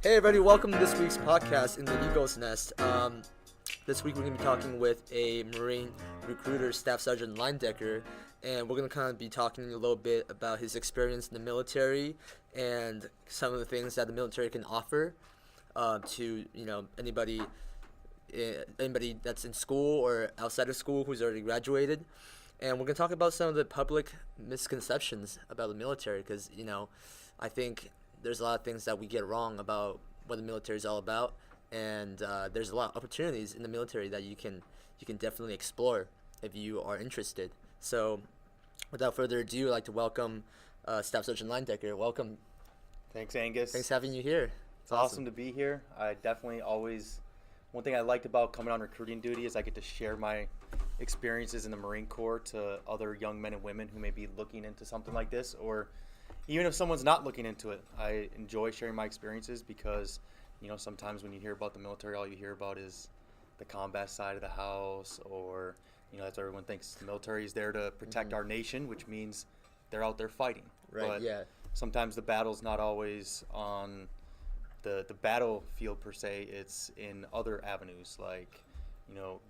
Hey everybody, welcome to this week's podcast in the Eagle's Nest. This week we're going to be talking with a Marine recruiter, Staff Sergeant Linedecker, and we're going to kind of be talking a little bit about his experience in the military and some of the things that the military can offer to anybody that's in school or outside of school who's already graduated. And we're going to talk about some of the public misconceptions about the military because, I think there's a lot of things that we get wrong about what the military is all about, and there's a lot of opportunities in the military that you can definitely explore if you are interested. So, without further ado, I'd like to welcome Staff Sergeant Linedecker. Welcome. Thanks, Angus. Thanks for having you here. It's awesome to be here. I definitely one thing I liked about coming on recruiting duty is I get to share my experiences in the Marine Corps to other young men and women who may be looking into something like this, or even if someone's not looking into it. I enjoy sharing my experiences because, sometimes when you hear about the military, all you hear about is the combat side of the house, or, that's what everyone thinks. The military is there to protect our nation, which means they're out there fighting. Right, but yeah. sometimes the battle's not always on the battlefield per se. It's in other avenues, like,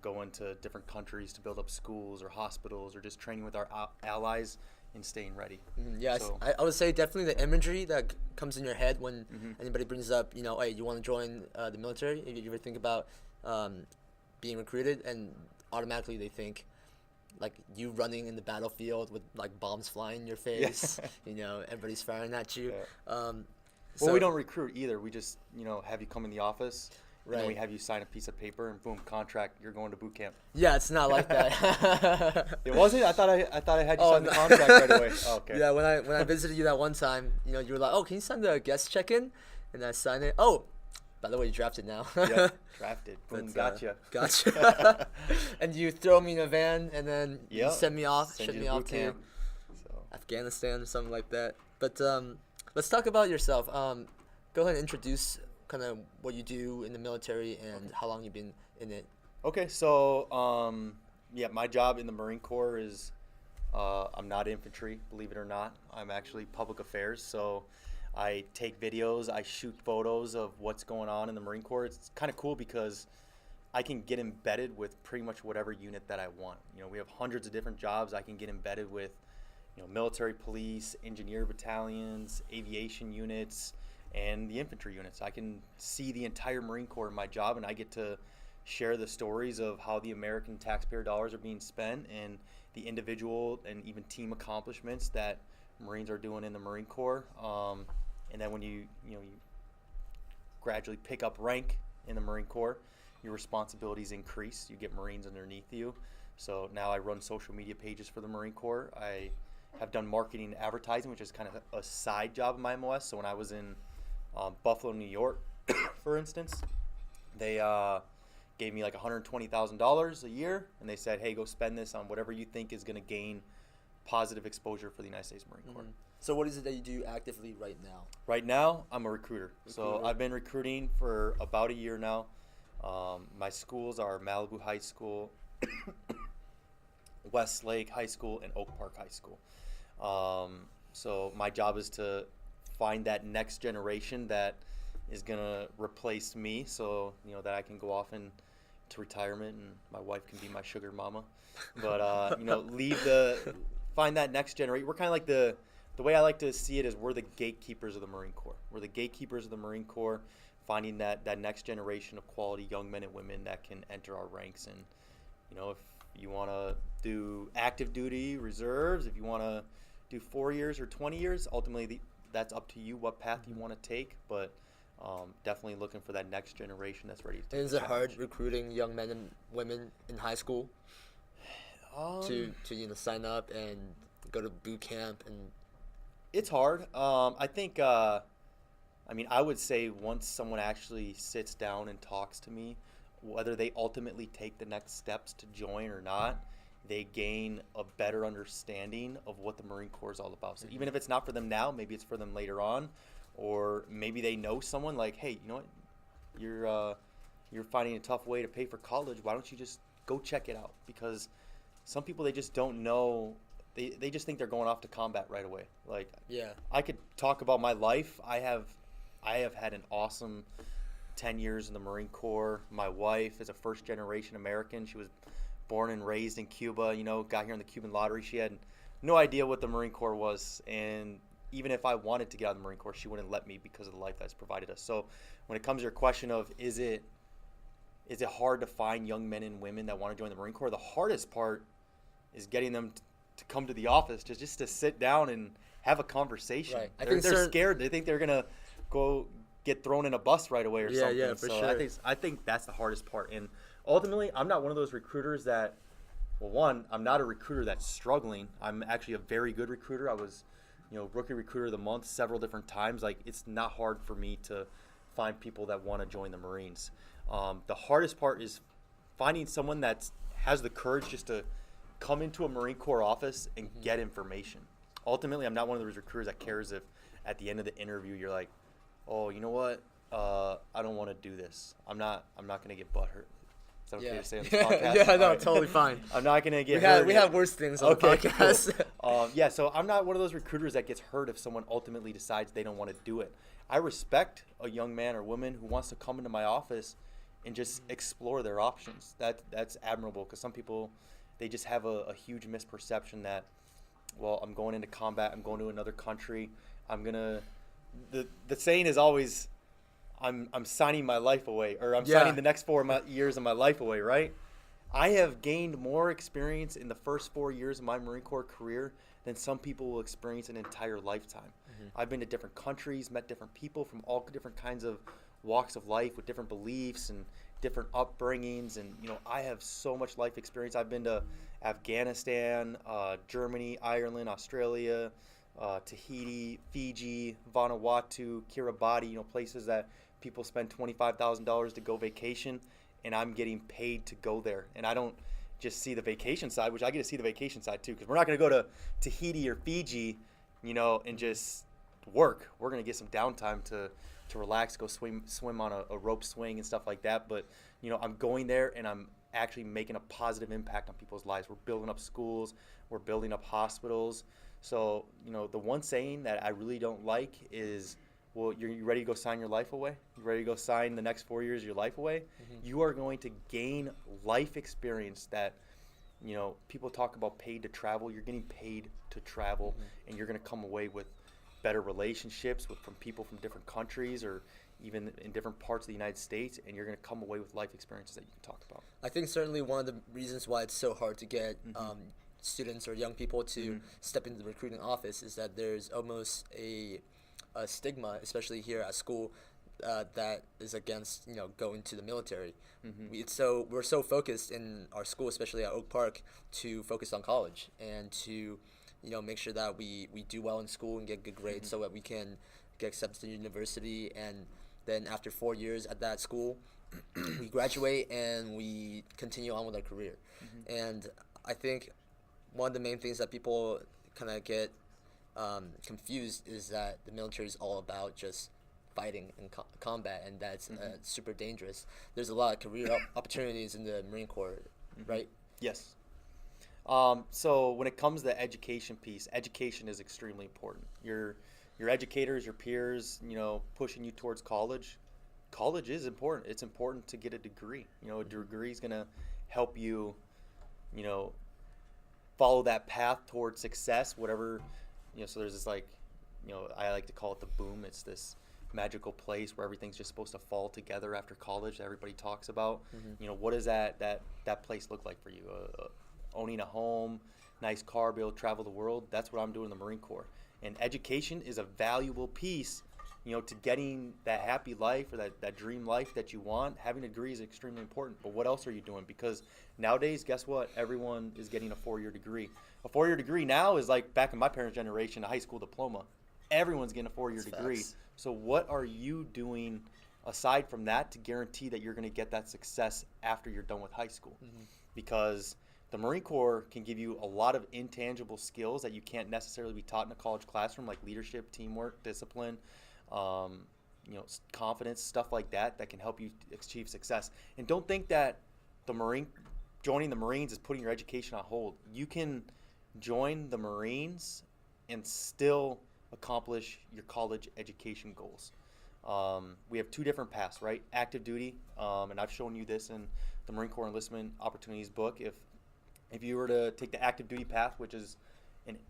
going to different countries to build up schools or hospitals, or just training with our allies and staying ready. Yes, so, I would say definitely the imagery that comes in your head when anybody brings up, hey, you want to join the military? If you ever think about being recruited, and automatically they think like you running in the battlefield with like bombs flying in your face, everybody's firing at you. Yeah. Well, we don't recruit either. We just, have you come in the office. Right. And then we have you sign a piece of paper and boom, contract, you're going to boot camp. Yeah, it's not like that. It wasn't? I thought I had you sign the contract right away. Oh, okay. Yeah, when I visited you that one time, you were like, "Oh, can you sign the guest check-in?" And I signed it. Oh, by the way, you drafted now. Yeah, drafted. Boom, gotcha. Gotcha. And you throw me in a van and then you send me off, ship me off to Afghanistan or something like that. But let's talk about yourself. Go ahead and introduce kind of what you do in the military and how long you've been in it. Okay, so my job in the Marine Corps is I'm not infantry, believe it or not. I'm actually public affairs, so I take videos, I shoot photos of what's going on in the Marine Corps. It's kind of cool because I can get embedded with pretty much whatever unit that I want. We have hundreds of different jobs. I can get embedded with military police, engineer battalions, aviation units, and the infantry units. I can see the entire Marine Corps in my job, and I get to share the stories of how the American taxpayer dollars are being spent and the individual and even team accomplishments that Marines are doing in the Marine Corps. And then when you gradually pick up rank in the Marine Corps, your responsibilities increase. You get Marines underneath you. So now I run social media pages for the Marine Corps. I have done marketing and advertising, which is kind of a side job of my MOS. So when I was in Buffalo, New York, for instance, they gave me like $120,000 a year, and they said, hey, go spend this on whatever you think is going to gain positive exposure for the United States Marine Corps. So what is it that you do actively right now? Right now, I'm a recruiter. So I've been recruiting for about a year now. My schools are Malibu High School, Westlake High School, and Oak Park High School. So my job is to find that next generation that is going to replace me, so that I can go off to retirement and my wife can be my sugar mama. But find that next generation. We're kind of like the way I like to see it is we're the gatekeepers of the Marine Corps. We're the gatekeepers of the Marine Corps, finding that next generation of quality young men and women that can enter our ranks. And if you want to do active duty, reserves, if you want to do 4 years or 20 years, ultimately that's up to you what path you want to take, but definitely looking for that next generation that's ready to take. And is it hard recruiting young men and women in high school to sign up and go to boot camp? And it's hard. I think I would say once someone actually sits down and talks to me, whether they ultimately take the next steps to join or not, they gain a better understanding of what the Marine Corps is all about. So even if it's not for them now, maybe it's for them later on, or maybe they know someone like, hey, you know what, you're finding a tough way to pay for college. Why don't you just go check it out? Because some people, they just don't know. They just think they're going off to combat right away. Like, yeah, I could talk about my life. I have had an awesome 10 years in the Marine Corps. My wife is a first-generation American. She was born and raised in Cuba, got here in the Cuban lottery. She had no idea what the Marine Corps was, and even if I wanted to get out of the Marine Corps, she wouldn't let me because of the life that's provided us. So when it comes to your question of is it hard to find young men and women that want to join the Marine Corps, the hardest part is getting them to come to the office just to sit down and have a conversation. Right. They're scared. They think they're going to go get thrown in a bus right away or something. Yeah, for sure. I think that's the hardest part. And ultimately, I'm not one of those recruiters that, well, one, I'm not a recruiter that's struggling. I'm actually a very good recruiter. I was, rookie recruiter of the month several different times. Like, it's not hard for me to find people that want to join the Marines. The hardest part is finding someone that has the courage just to come into a Marine Corps office and get information. Ultimately, I'm not one of those recruiters that cares if at the end of the interview you're like, oh, you know what? I don't want to do this. I'm not going to get butthurt. Is that okay to say on this podcast? Yeah, no, right. Totally fine. I'm not going to get hurt. We have worse things on the podcast. Cool. So I'm not one of those recruiters that gets hurt if someone ultimately decides they don't want to do it. I respect a young man or woman who wants to come into my office and just explore their options. That's admirable, because some people, they just have a huge misperception that, well, I'm going into combat, I'm going to another country, the saying is always, I'm signing my life away, or I'm signing the next 4 years of my life away, right? I have gained more experience in the first 4 years of my Marine Corps career than some people will experience an entire lifetime. Mm-hmm. I've been to different countries, met different people from all different kinds of walks of life with different beliefs and different upbringings, and I have so much life experience. I've been to Afghanistan, Germany, Ireland, Australia, Tahiti, Fiji, Vanuatu, Kiribati, places that people spend $25,000 to go vacation, and I'm getting paid to go there. And I don't just see the vacation side, which I get to see the vacation side too, because we're not going to go to Tahiti or Fiji, and just work. We're going to get some downtime to relax, go swim on a rope swing and stuff like that. But, I'm going there and I'm actually making a positive impact on people's lives. We're building up schools, we're building up hospitals. So, the one saying that I really don't like is, well, you ready to go sign your life away? You ready to go sign the next 4 years of your life away? Mm-hmm. You are going to gain life experience that, people talk about paid to travel. You're getting paid to travel, mm-hmm. and you're going to come away with better relationships from people from different countries or even in different parts of the United States, and you're going to come away with life experiences that you can talk about. I think certainly one of the reasons why it's so hard to get Mm-hmm. Students or young people to Mm-hmm. step into the recruiting office is that there's almost a stigma, especially here at school, that is against going to the military. Mm-hmm. We're so focused in our school, especially at Oak Park, to focus on college and to make sure that we do well in school and get good grades, mm-hmm. so that we can get accepted to university, and then after 4 years at that school we graduate and we continue on with our career. Mm-hmm. And I think one of the main things that people kind of get confused is that the military is all about just fighting in combat, and that's mm-hmm. super dangerous. There's a lot of career opportunities in the Marine Corps, mm-hmm. right? Yes. So when it comes to the education piece, education is extremely important. Your educators, your peers, pushing you towards college. College is important. It's important to get a degree. A degree is going to help you, follow that path towards success, whatever, so there's this I like to call it the boom. It's this magical place where everything's just supposed to fall together after college that everybody talks about. Mm-hmm. What does that place look like for you? Owning a home, nice car, be able to travel the world. That's what I'm doing in the Marine Corps. And education is a valuable piece, to getting that happy life or that dream life that you want. Having a degree is extremely important. But what else are you doing? Because nowadays, guess what? Everyone is getting a 4-year degree. A 4-year degree now is like back in my parents' generation, a high school diploma. Everyone's getting a 4-year degree. Facts. So what are you doing aside from that to guarantee that you're going to get that success after you're done with high school? Mm-hmm. Because the Marine Corps can give you a lot of intangible skills that you can't necessarily be taught in a college classroom, like leadership, teamwork, discipline, confidence, stuff like that can help you achieve success. And don't think that joining the Marines is putting your education on hold. You can join the Marines and still accomplish your college education goals. We have two different paths, right? Active duty, and I've shown you this in the Marine Corps Enlistment Opportunities book. If you were to take the active duty path, which is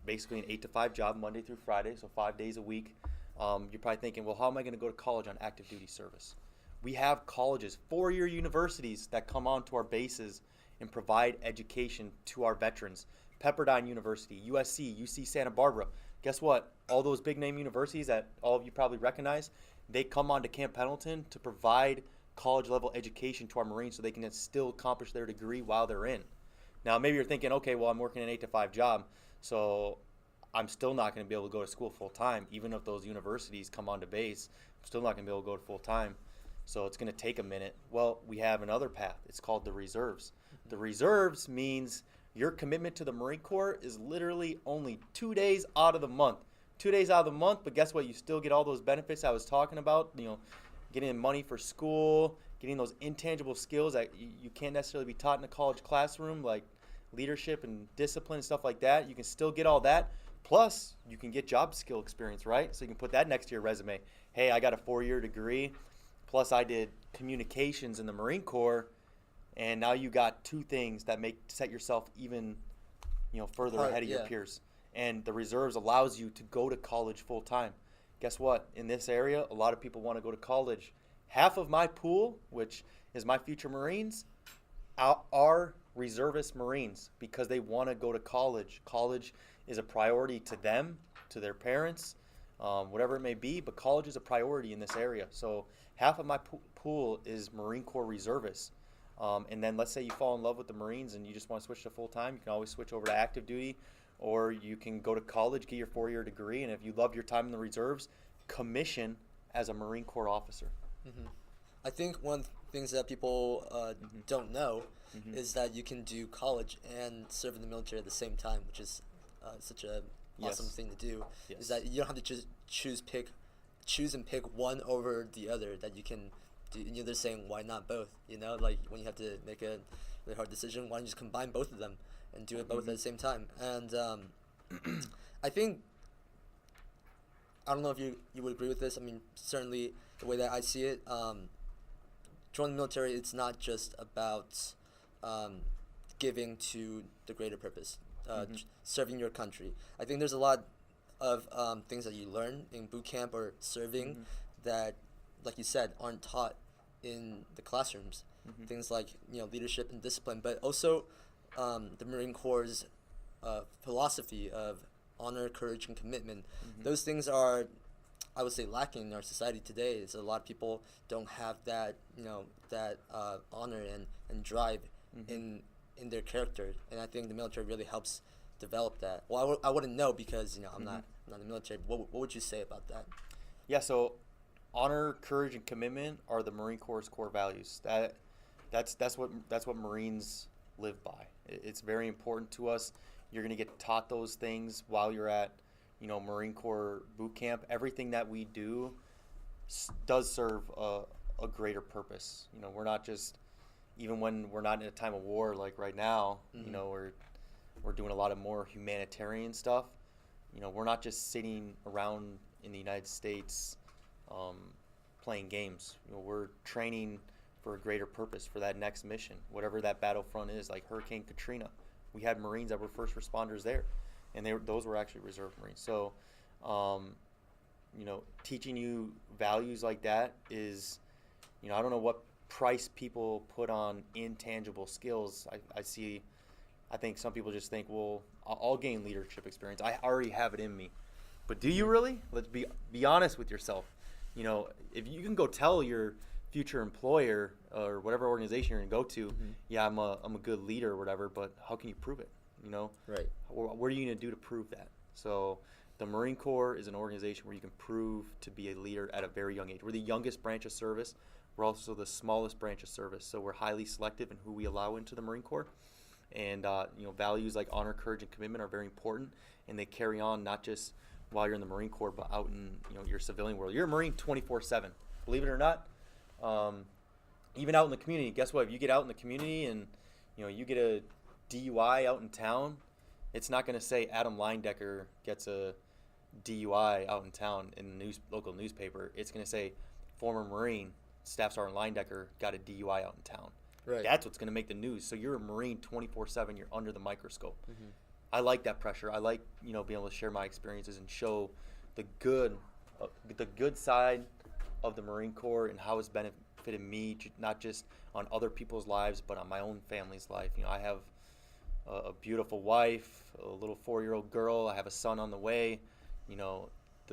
basically an 8 to 5 job, Monday through Friday, so 5 days a week, you're probably thinking, well, how am I going to go to college on active duty service? We have colleges, 4-year universities that come onto our bases and provide education to our veterans. Pepperdine University, USC, UC Santa Barbara. Guess what? All those big name universities that all of you probably recognize, they come onto Camp Pendleton to provide college level education to our Marines so they can still accomplish their degree while they're in. Now, maybe you're thinking, okay, well, I'm working an 8 to 5 job, so I'm still not going to be able to go to school full time. Even if those universities come onto base, I'm still not going to be able to go to full time. So it's going to take a minute. Well, we have another path. It's called the reserves. The reserves means your commitment to the Marine Corps is literally only 2 days out of the month. 2 days out of the month, but guess what? You still get all those benefits I was talking about, getting money for school, getting those intangible skills that you can't necessarily be taught in a college classroom, like leadership and discipline and stuff like that. You can still get all that. Plus, you can get job skill experience, right? So you can put that next to your resume. Hey, I got a 4-year degree, plus I did communications in the Marine Corps, and now you got two things that set yourself even, further ahead of your peers. And the reserves allows you to go to college full time. Guess what? In this area, a lot of people want to go to college. Half of my pool, which is my future Marines, are reservist Marines because they want to go to college. College is a priority to them, to their parents, whatever it may be, but college is a priority in this area. So half of my pool is Marine Corps reservists. And then let's say you fall in love with the Marines and you just want to switch to full time, you can always switch over to active duty, or you can go to college, get your 4-year degree, and if you love your time in the reserves, commission as a Marine Corps officer. Mm-hmm. I think one of the things that people don't know is that you can do college and serve in the military at the same time, which is such a awesome thing to do. Yes. Is that you don't have to just choose and pick one over the other. That you can do. They're saying why not both? Like when you have to make a really hard decision, why don't you just combine both of them and do it both at the same time? And I think, I don't know if you would agree with this. I mean, certainly the way that I see it, joining the military, it's not just about giving to the greater purpose, serving your country. I think there's a lot of things that you learn in boot camp or serving that, like you said, aren't taught in the classrooms. Things like leadership and discipline, but also the Marine Corps' philosophy of honor, courage, and commitment. Those things are, I would say, lacking in our society today. So a lot of people don't have that that honor and drive in their character, and I think the military really helps develop that. Well, I wouldn't know because I'm not in the military. What would you say about that? Yeah, so honor, courage, and commitment are the Marine Corps' core values. That's what Marines live by. It's very important to us. You're going to get taught those things while you're at Marine Corps boot camp. Everything that we do does serve a greater purpose. We're not just, even when we're not in a time of war like right now, we're doing a lot of more humanitarian stuff. We're not just sitting around in the United States playing games. We're training for a greater purpose, for that next mission, whatever that battlefront is, like Hurricane Katrina. We had Marines that were first responders there, and those were actually reserve Marines. So, teaching you values like that is, I don't know what price people put on intangible skills. I think some people just think, well, I'll gain leadership experience. I already have it in me. But do you really? Let's be honest with yourself. If you can go tell your future employer or whatever organization you're going to go to, yeah, I'm a good leader or whatever, but how can you prove it? Right. What are you going to do to prove that? So the Marine Corps is an organization where you can prove to be a leader at a very young age. We're the youngest branch of service. We're also the smallest branch of service, so we're highly selective in who we allow into the Marine Corps. And values like honor, courage, and commitment are very important, and they carry on not just while you're in the Marine Corps, but out in your civilian world. You're a Marine 24/7, believe it or not. Even out in the community, guess what? If you get out in the community and you get a DUI out in town, it's not going to say Adam Leindecker gets a DUI out in town in the local newspaper. It's going to say former Marine, Staff Sergeant Linedecker, got a DUI out in town. Right. That's what's going to make the news. So you're a Marine 24/7. You're under the microscope. Mm-hmm. I like that pressure. I like, you know, being able to share my experiences and show the good side of the Marine Corps and how it's benefited me, not just on other people's lives, but on my own family's life. You know, I have a beautiful wife, a little 4-year-old girl. I have a son on the way. You know,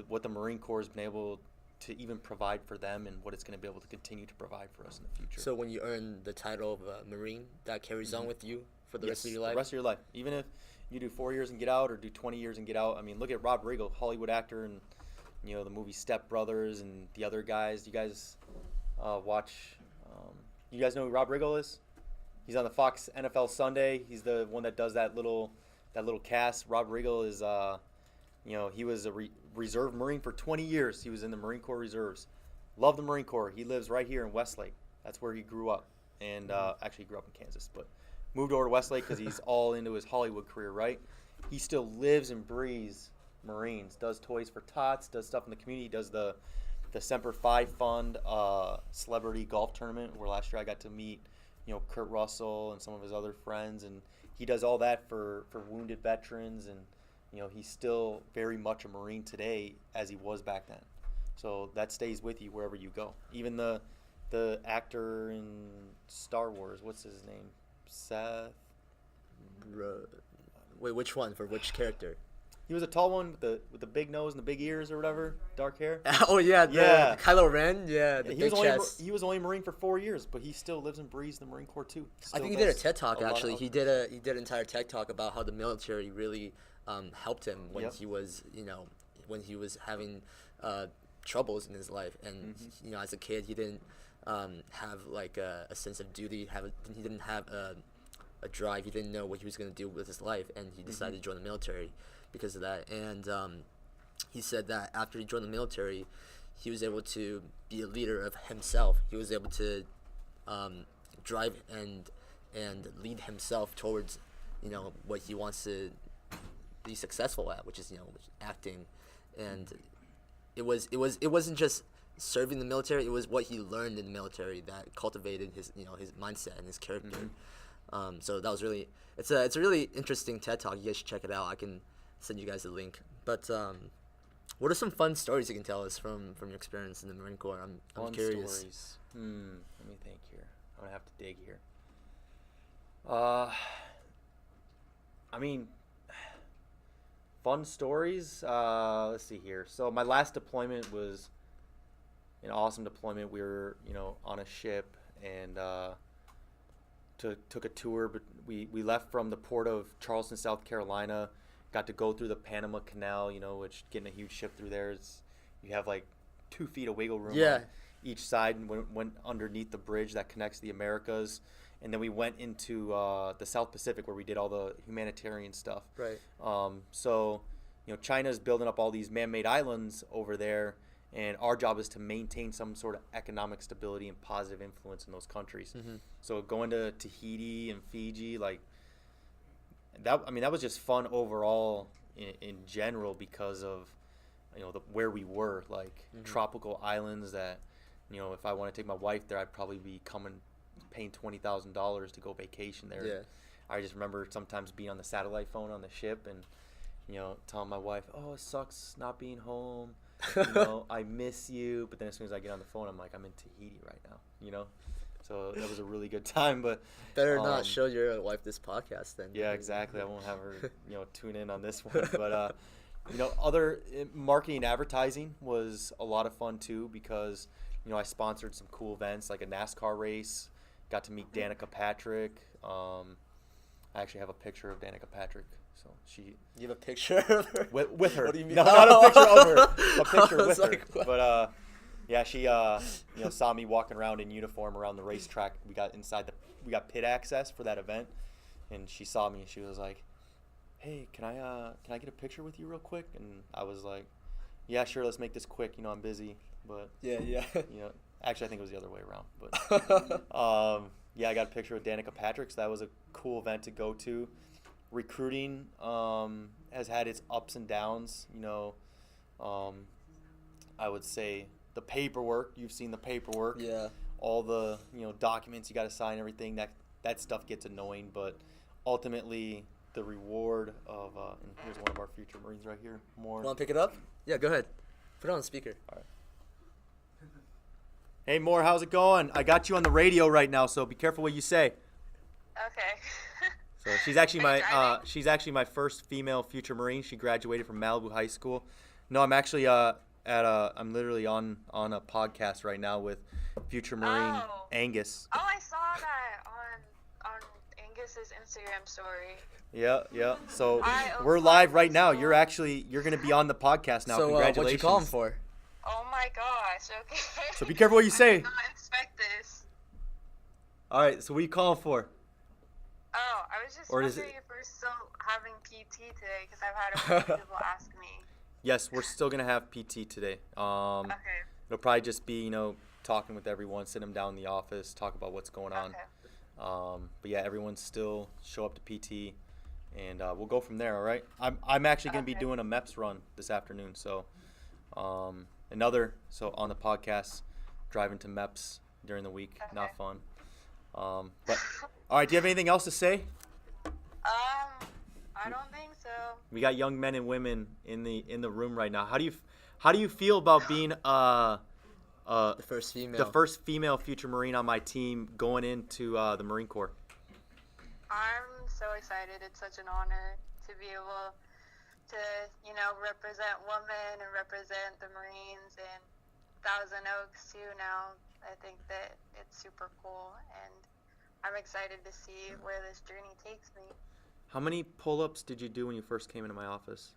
what the Marine Corps has been able to even provide for them and what it's going to be able to continue to provide for us in the future. So when you earn the title of Marine, that carries on with you for the rest of your life? The rest of your life. Even if you do 4 years and get out or do 20 years and get out. I mean, look at Rob Riggle, Hollywood actor, and, you know, the movie Step Brothers and the other guys. You guys watch, you guys know who Rob Riggle is? He's on the Fox NFL Sunday. He's the one that does that little cast. Rob Riggle is, you know, he was a reserve Marine for 20 years. He was in the Marine Corps Reserves. Love the Marine Corps. He lives right here in Westlake. That's where he grew up. And actually he grew up in Kansas, but moved over to Westlake because he's all into his Hollywood career, right? He still lives and breathes Marines, does Toys for Tots, does stuff in the community, does the Semper Fi Fund celebrity golf tournament where last year I got to meet, you know, Kurt Russell and some of his other friends, and he does all that for wounded veterans, and, you know, he's still very much a Marine today as he was back then. So that stays with you wherever you go. Even the actor in Star Wars, what's his name? Seth? Wait, which one? For which character? He was a tall one with the big nose and the big ears or whatever, dark hair. Oh yeah, Yeah. Kylo Ren. Yeah, the big chest. He was only a Marine for 4 years, but he still lives and breathes the Marine Corps too. I think he did a TED talk actually. He did an entire TED talk about how the military really helped him when he was, you know, when he was having troubles in his life, and you know, as a kid he didn't have like a sense of duty. He didn't have a drive. He didn't know what he was going to do with his life, and he decided to join the military because of that. And he said that after he joined the military, he was able to be a leader of himself. He was able to drive and lead himself towards, you know, what he wants to be successful at, which is, you know, acting. And it wasn't just serving the military. It was what he learned in the military that cultivated his, you know, his mindset and his character. So that was really, it's a really interesting TED talk. You guys should check it out. I can send you guys the link. But what are some fun stories you can tell us from your experience in the Marine Corps? I'm curious. Stories. Let me think here. I'm gonna have to dig here. I mean, fun stories. Let's see here. So my last deployment was an awesome deployment. We were, you know, on a ship and took a tour, but we left from the port of Charleston, South Carolina. Got to go through the Panama Canal, you know, which getting a huge ship through there is, you have like 2 feet of wiggle room on each side, and went underneath the bridge that connects the Americas. And then we went into the South Pacific where we did all the humanitarian stuff. Right. So, you know, China's building up all these man-made islands over there, and our job is to maintain some sort of economic stability and positive influence in those countries. So going to Tahiti and Fiji, like that, I mean, that was just fun overall in general because of, you know, where we were, like tropical islands that, you know, if I want to take my wife there, I'd probably be paying $20,000 to go vacation there. Yeah. I just remember sometimes being on the satellite phone on the ship and, you know, telling my wife, oh, it sucks not being home. You know, I miss you. But then as soon as I get on the phone, I'm like, I'm in Tahiti right now, you know? So that was a really good time. But better not show your wife this podcast then. Yeah, exactly. I won't have her, you know, tune in on this one. But, you know, other marketing and advertising was a lot of fun too because, you know, I sponsored some cool events like a NASCAR race. Got to meet Danica Patrick. I actually have a picture of Danica Patrick. So You have a picture of her? With her. What do you mean? No, not a picture of her. A picture with like, her. what? But yeah, she you know, saw me walking around in uniform around the racetrack. We got pit access for that event, and she saw me and she was like, "Hey, can I get a picture with you real quick?" And I was like, "Yeah, sure. Let's make this quick. You know, I'm busy." But yeah. You know, actually, I think it was the other way around. But yeah, I got a picture with Danica Patrick. So that was a cool event to go to. Recruiting has had its ups and downs. You know, I would say the paperwork. You've seen the paperwork. Yeah. All the documents you got to sign, everything that stuff gets annoying, but ultimately the reward of and here's one of our future Marines right here. More. Want to pick it up? Yeah, go ahead. Put it on speaker. All right. Hey, Moore, how's it going? I got you on the radio right now, so be careful what you say. Okay. So she's actually Are you driving? my first female future Marine. She graduated from Malibu High School. No, I'm actually I'm literally on a podcast right now with future Marine Oh. Angus. Oh, I saw that on Angus's Instagram story. Yeah. So I we're applied live for right now. school. You're gonna be on the podcast now. So Congratulations. what'd you call him for? Oh my gosh. Okay. So be careful what you I say. did not expect this. All right. So what are you calling for? Oh, I was just Or is wondering if we're still having PT today because I've had a few people ask me. Yes, we're still gonna have PT today. Okay. It'll probably just be talking with everyone, sit them down in the office, talk about what's going on. Okay. But yeah, everyone still show up to PT, and we'll go from there. All right. I'm actually gonna be Okay. doing a MEPS run this afternoon. So on the podcast, driving to MEPS during the week, not Okay. fun. But all right. Do you have anything else to say? I don't think so. We got young men and women in the room right now. How do you feel about being The first female. the first female future Marine on my team going into the Marine Corps? I'm so excited. It's such an honor to be able to, represent women and represent the Marines and Thousand Oaks too now. I think that it's super cool, and I'm excited to see where this journey takes me. How many pull-ups did you do when you first came into my office?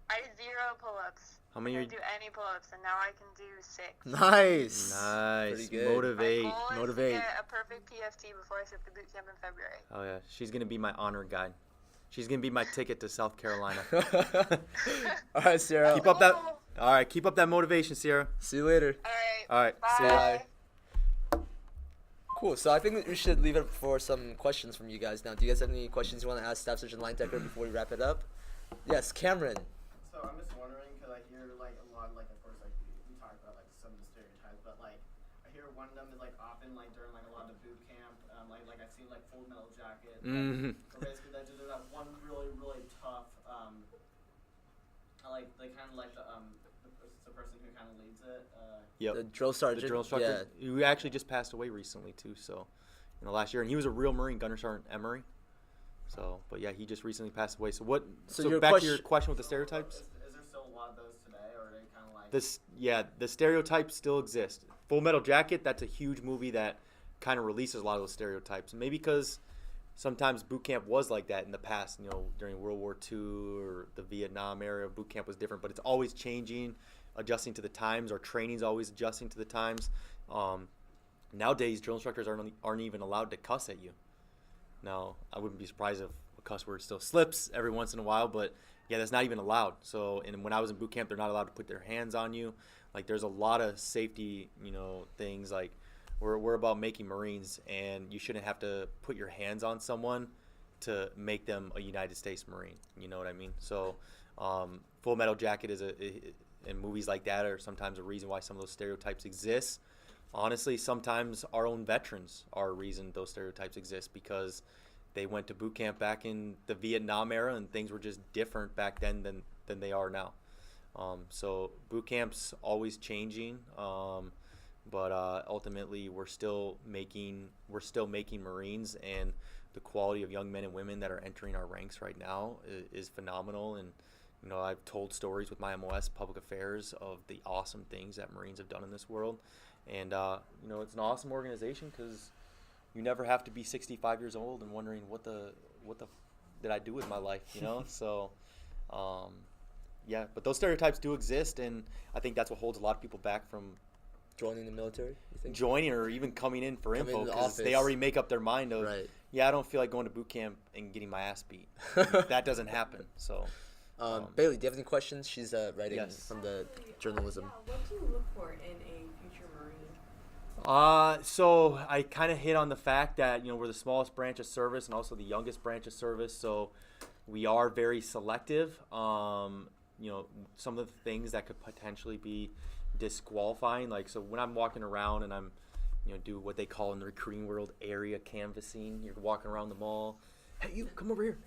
I did 0 pull-ups. How many I are didn't do any pull-ups, and now I can do 6. Nice. Nice. Pretty good. Motivate. My goal is Motivate. to get a perfect PFT before I start the boot camp in February. Oh yeah, she's gonna be my honor guide. She's gonna be my ticket to South Carolina. All right, Sarah. Keep up that. Cool. All right, keep up that motivation, Sierra. See you later. All right. All right, Bye. see ya. Cool. So I think that we should leave it for some questions from you guys now. Do you guys have any questions you want to ask Staff Sergeant Linedecker before we wrap it up? Yes, Cameron. So I'm just wondering, because I hear like a lot, like of course, like we talk about like some of the stereotypes, but like I hear one of them is like often like during like a lot of boot camp, like I've seen like Full Metal Jacket. Mm-hmm. So basically, there's that one really tough, like they kind of like the person who kind of leads it. Yep. The drill sergeant. The drill instructor. Who actually just passed away recently too. So, in the last year, and he was a real Marine, Gunner Sergeant Emery. So, but yeah, he just recently passed away. So what? So So, your back to your question- question with the stereotypes. Is there still a lot of those today, or are they kind of like? The stereotypes still exist. Full Metal Jacket, that's a huge movie that kind of releases a lot of those stereotypes. Maybe because sometimes boot camp was like that in the past, during World War II or the Vietnam era, boot camp was different, but it's always changing, adjusting to the times. Our training's always adjusting to the times. Nowadays, drill instructors aren't even allowed to cuss at you. Now, I wouldn't be surprised if a cuss word still slips every once in a while, but yeah, that's not even allowed. So, and when I was in boot camp, they're not allowed to put their hands on you. Like, there's a lot of safety, things. Like, we're about making Marines, and you shouldn't have to put your hands on someone to make them a United States Marine. You know what I mean? So, Full Metal Jacket and movies like that are sometimes a reason why some of those stereotypes exist. Honestly, sometimes our own veterans are a reason those stereotypes exist, because they went to boot camp back in the Vietnam era and things were just different back then than they are now. So boot camp's always changing, but ultimately we're still making Marines, and the quality of young men and women that are entering our ranks right now is phenomenal. And I've told stories with my MOS Public Affairs of the awesome things that Marines have done in this world. And, it's an awesome organization, because you never have to be 65 years old and wondering what the did I do with my life, So, yeah, but those stereotypes do exist, and I think that's what holds a lot of people back from Joining the military, you think? joining or even coming in for Coming info, into because they office. already make up their mind of, Right. yeah, I don't feel like going to boot camp and getting my ass beat. That doesn't happen, so. Bailey, do you have any questions? She's writing Yes. from the journalism. Yeah, what do you look for in a future Marine? So I kind of hit on the fact that, we're the smallest branch of service and also the youngest branch of service, so we are very selective. Some of the things that could potentially be disqualifying. Like, so when I'm walking around and I'm, do what they call in the recruiting world area canvassing. You're walking around the mall. Hey, you, come over here.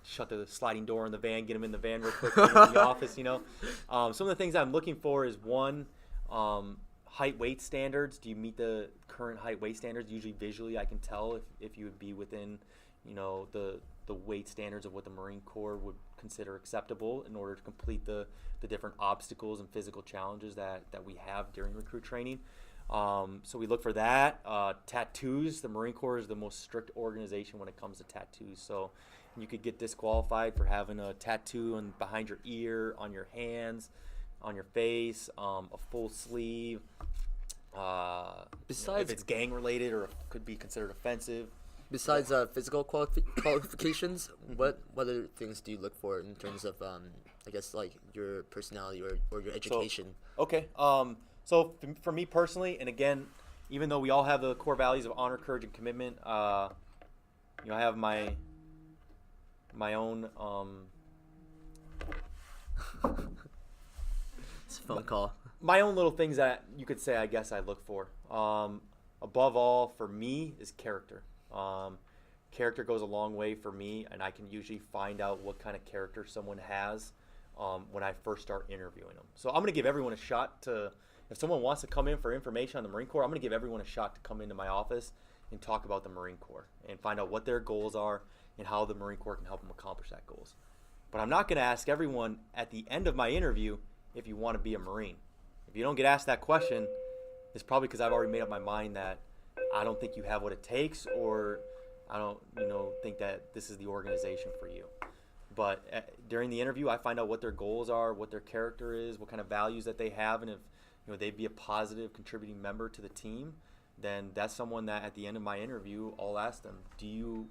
Shut the sliding door in the van, get them in the van real quick, get 'em in the office, Some of the things I'm looking for is, one, height weight standards. Do you meet the current height weight standards? Usually visually I can tell if you would be within, the weight standards of what the Marine Corps would consider acceptable in order to complete the different obstacles and physical challenges that we have during recruit training. So we look for that. Tattoos. The Marine Corps is the most strict organization when it comes to tattoos. So you could get disqualified for having a tattoo behind your ear, on your hands, on your face, a full sleeve. If it's gang related or could be considered offensive. Besides physical qualifications, what other things do you look for in terms of, I guess, like your personality or your education? So for me personally, and again, even though we all have the core values of honor, courage, and commitment, I have my own. It's a phone call. My own little things that you could say, I guess, I look for. Above all, for me, is character. Character goes a long way for me, and I can usually find out what kind of character someone has when I first start interviewing them. So I'm going to give everyone a shot to. If someone wants to come in for information on the Marine Corps, I'm going to give everyone a shot to come into my office and talk about the Marine Corps and find out what their goals are and how the Marine Corps can help them accomplish that goals. But I'm not going to ask everyone at the end of my interview if you want to be a Marine. If you don't get asked that question, it's probably because I've already made up my mind that I don't think you have what it takes, or I don't, think that this is the organization for you. But during the interview, I find out what their goals are, what their character is, what kind of values that they have, and if they'd be a positive contributing member to the team, then that's someone that at the end of my interview, I'll ask them, do you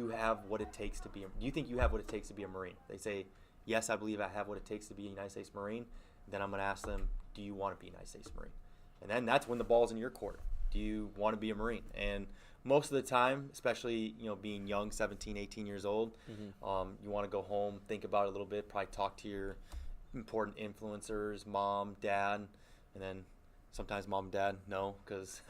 have what it takes to be? Do you think you have what it takes to be a Marine? They say, yes, I believe I have what it takes to be a United States Marine. Then I'm going to ask them, do you want to be a United States Marine? And then that's when the ball's in your court. Do you want to be a Marine? And most of the time, especially being young, 17, 18 years old, you want to go home, think about it a little bit, probably talk to your important influencers, mom, dad, and then sometimes mom and dad know, because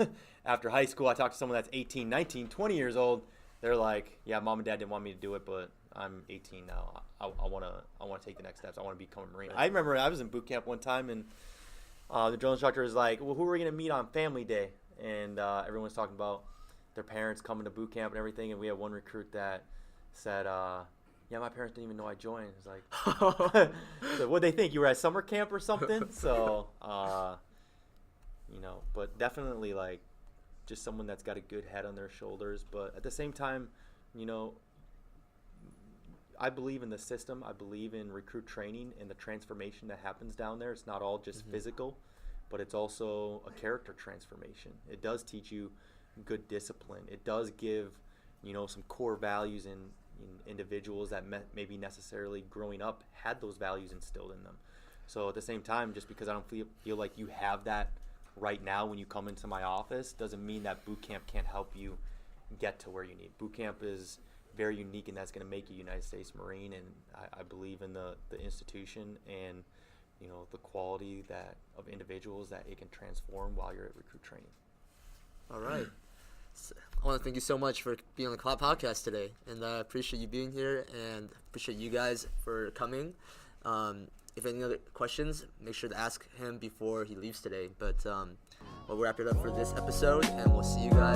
after high school I talked to someone that's 18, 19, 20 years old. They're like, yeah, mom and dad didn't want me to do it, but I'm 18 now. I want to take the next steps. I want to become a Marine. I remember I was in boot camp one time, and the drill instructor was like, well, who are we going to meet on family day? And everyone was talking about their parents coming to boot camp and everything, and we had one recruit that said, yeah, my parents didn't even know I joined. It's like, so what'd they think? You were at summer camp or something? So, but definitely like just someone that's got a good head on their shoulders. But at the same time, I believe in the system. I believe in recruit training and the transformation that happens down there. It's not all just physical, but it's also a character transformation. It does teach you good discipline. It does give, some core values in individuals that maybe necessarily growing up had those values instilled in them. So at the same time, just because I don't feel like you have that right now when you come into my office doesn't mean that boot camp can't help you get to where you need. Boot camp is very unique, and that's going to make you a United States Marine, and I believe in the institution and the quality of individuals that it can transform while you're at recruit training. All right. I want to thank you so much for being on the Cloud Podcast today, and I appreciate you being here, and appreciate you guys for coming. If any other questions, make sure to ask him before he leaves today. But we'll wrap it up for this episode, and we'll see you guys